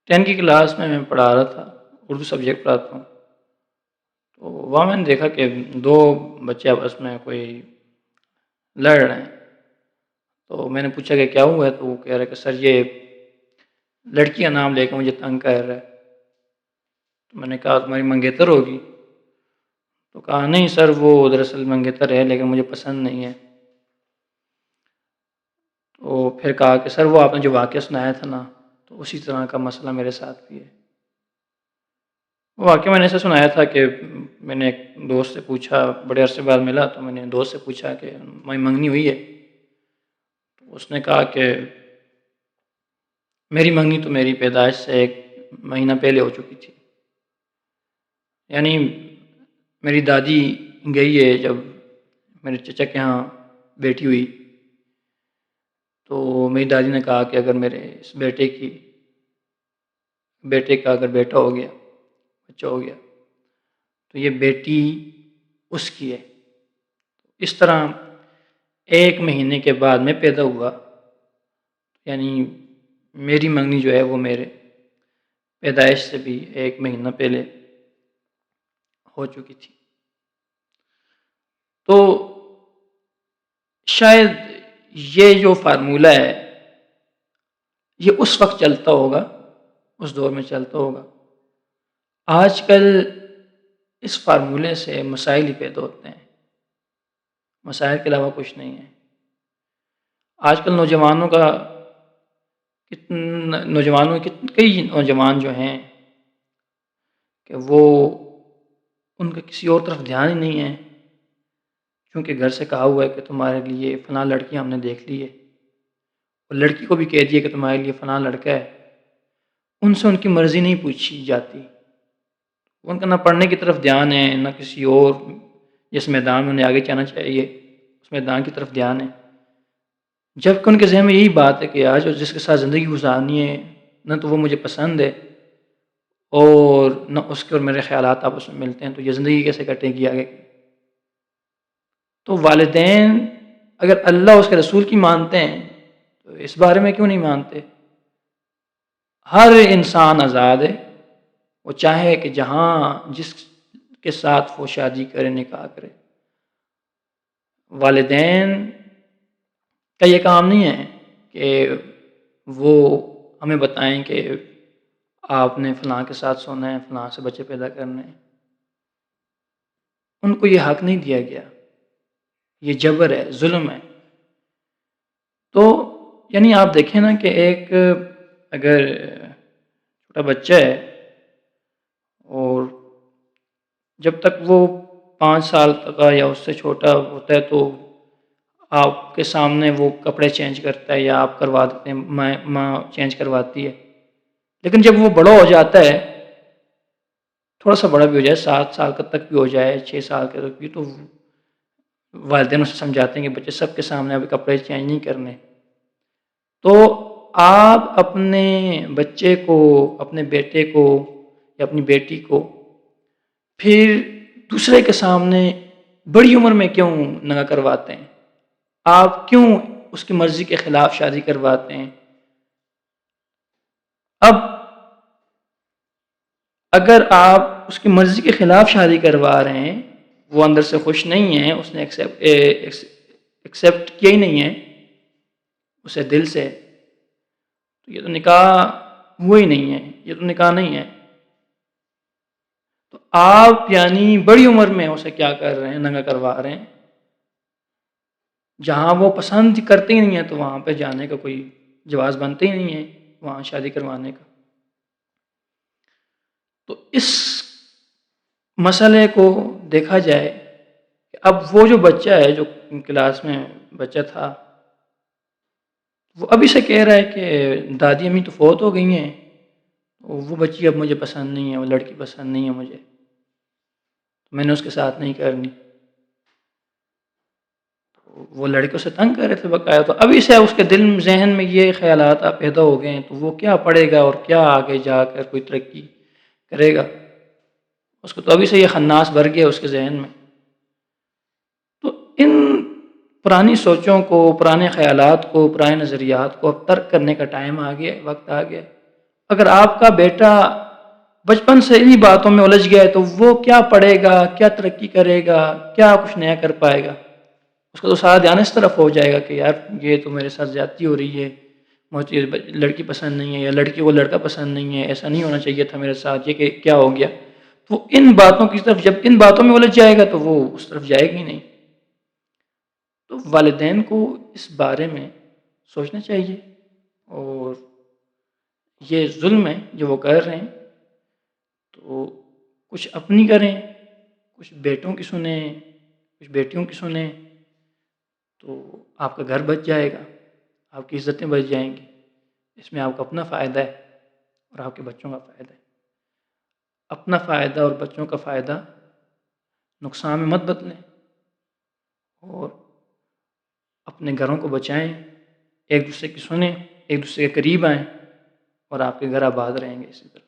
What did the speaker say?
10 کی کلاس میں پڑھا رہا تھا، اردو سبجیکٹ پڑھاتا ہوں۔ تو وہاں میں نے دیکھا کہ 2 بچے آپس میں کوئی لڑ رہے ہیں۔ تو میں نے پوچھا کہ کیا ہوا ہے؟ تو وہ کہہ رہا ہے کہ سر یہ لڑکی کا نام لے کے مجھے تنگ کر رہا ہے۔ تو میں نے کہا تمہاری منگیتر ہوگی؟ تو کہا نہیں سر وہ دراصل منگیتر ہے لیکن مجھے پسند نہیں ہے۔ تو پھر کہا کہ سر وہ آپ نے جو واقعہ سنایا تھا نا، تو اسی طرح کا مسئلہ میرے ساتھ بھی ہے۔ وہ واقعہ میں نے ایسے سنایا تھا کہ میں نے ایک دوست سے پوچھا، بڑے عرصے بعد ملا تو میں نے دوست سے پوچھا کہ ہماری منگنی ہوئی ہے؟ تو اس نے کہا کہ میری منگنی تو میری پیدائش سے 1 مہینہ پہلے ہو چکی تھی۔ یعنی میری دادی گئی ہے جب میرے چچا کے ہاں بیٹی ہوئی، تو میری دادی نے کہا کہ اگر میرے اس بیٹے کا اگر بیٹا ہو گیا، بچہ ہو گیا، تو یہ بیٹی اس کی ہے۔ اس طرح 1 مہینے کے بعد میں پیدا ہوا، یعنی میری منگنی جو ہے وہ میرے پیدائش سے بھی 1 مہینہ پہلے ہو چکی تھی۔ تو شاید یہ جو فارمولہ ہے یہ اس وقت چلتا ہوگا، اس دور میں چلتا ہوگا۔ آج کل اس فارمولے سے مسائل ہی پیدا ہوتے ہیں، مسائل کے علاوہ کچھ نہیں ہے۔ آج کل کئی نوجوان جو ہیں کہ وہ ان کا کسی اور طرف دھیان ہی نہیں ہے، کیونکہ گھر سے کہا ہوا ہے کہ تمہارے لیے فلاں لڑکی ہم نے دیکھ لی ہے، اور لڑکی کو بھی کہہ دیا کہ تمہارے لیے فلاں لڑکا ہے۔ ان سے ان کی مرضی نہیں پوچھی جاتی، ان کا نہ پڑھنے کی طرف دھیان ہے، نہ کسی اور جس میدان میں انہیں آگے جانا چاہیے اس میدان کی طرف دھیان ہے۔ جبکہ ان کے ذہن میں یہی بات ہے کہ آج جس کے ساتھ زندگی گزارنی ہے نہ تو وہ مجھے پسند ہے اور نہ اس کے اور میرے خیالات آپس میں ملتے ہیں، تو یہ زندگی کیسے کٹے گی آگے؟ تو والدین اگر اللہ اس کے رسول کی مانتے ہیں تو اس بارے میں کیوں نہیں مانتے؟ ہر انسان آزاد ہے، وہ چاہے کہ جہاں جس کے ساتھ وہ شادی کرے، نکاح کرے۔ والدین کا یہ کام نہیں ہے کہ وہ ہمیں بتائیں کہ آپ نے فلاں کے ساتھ سونا ہے، فلاں سے بچے پیدا کرنے ہیں۔ ان کو یہ حق نہیں دیا گیا، یہ جبر ہے، ظلم ہے۔ تو یعنی آپ دیکھیں نا کہ ایک اگر چھوٹا بچہ ہے اور جب تک وہ 5 سال تک یا اس سے چھوٹا ہوتا ہے تو آپ کے سامنے وہ کپڑے چینج کرتا ہے یا آپ کروا دیتے ہیں، ماں چینج کرواتی ہے۔ لیکن جب وہ بڑا ہو جاتا ہے، تھوڑا سا بڑا بھی ہو جائے، 7 سال تک بھی ہو جائے، 6 سال تک بھی، تو والدین اسے سمجھاتے ہیں کہ بچے سب کے سامنے ابھی کپڑے چینج نہیں کرنے۔ تو آپ اپنے بچے کو، اپنے بیٹے کو یا اپنی بیٹی کو پھر دوسرے کے سامنے بڑی عمر میں کیوں ننگا کرواتے ہیں؟ آپ کیوں اس کی مرضی کے خلاف شادی کرواتے ہیں؟ اب اگر آپ اس کی مرضی کے خلاف شادی کروا رہے ہیں، وہ اندر سے خوش نہیں ہے، اس نے ایکسیپٹ کیا ہی نہیں ہے اسے دل سے، تو یہ تو نکاح ہوا ہی نہیں ہے، یہ تو نکاح نہیں ہے۔ تو آپ یعنی بڑی عمر میں اسے کیا کر رہے ہیں؟ ننگا کروا رہے ہیں۔ جہاں وہ پسند کرتے ہی نہیں ہے تو وہاں پہ جانے کا کوئی جواز بنتے ہی نہیں ہے، وہاں شادی کروانے کا۔ تو اس مسئلے کو دیکھا جائے کہ اب وہ جو بچہ ہے، جو کلاس میں بچہ تھا، وہ ابھی سے کہہ رہا ہے کہ دادی امی تو فوت ہو گئی ہیں، وہ بچی اب مجھے پسند نہیں ہے، وہ لڑکی پسند نہیں ہے مجھے، میں نے اس کے ساتھ نہیں کرنی۔ وہ لڑکے سے تنگ کر رہے تھے بقایا، تو ابھی سے اس کے دل ذہن میں یہ خیالات پیدا ہو گئے ہیں، تو وہ کیا پڑھے گا اور کیا آگے جا کر کوئی ترقی کرے گا؟ اس کو تو ابھی سے یہ خناس بھر گیا اس کے ذہن میں۔ تو ان پرانی سوچوں کو، پرانے خیالات کو، پرانے نظریات کو اب ترک کرنے کا ٹائم آ گیا، وقت آ گیا۔ اگر آپ کا بیٹا بچپن سے انہی باتوں میں الجھ گیا ہے تو وہ کیا پڑھے گا، کیا ترقی کرے گا، کیا کچھ نیا کر پائے گا؟ اس کا تو سارا دھیان اس طرف ہو جائے گا کہ یار یہ تو میرے ساتھ زیادتی ہو رہی ہے، مجھے لڑکی پسند نہیں ہے، یا لڑکی کو لڑکا پسند نہیں ہے، ایسا نہیں ہونا چاہیے تھا میرے ساتھ، یہ کہ کیا ہو گیا؟ تو ان باتوں کی طرف، جب ان باتوں میں الجھ جائے گا تو وہ اس طرف جائے گا ہی نہیں۔ تو والدین کو اس بارے میں سوچنا چاہیے، اور یہ ظلم ہے جو وہ کر رہے ہیں تو کچھ اپنی کریں، کچھ بیٹوں کی سنیں، کچھ بیٹیوں کی سنیں، تو آپ کا گھر بچ جائے گا، آپ کی عزتیں بچ جائیں گی۔ اس میں آپ کا اپنا فائدہ ہے اور آپ کے بچوں کا فائدہ ہے۔ اپنا فائدہ اور بچوں کا فائدہ نقصان میں مت بدلیں، اور اپنے گھروں کو بچائیں، ایک دوسرے کی سنیں، ایک دوسرے کے قریب آئیں، اور آپ کے گھر آباد رہیں گے اسی طرح۔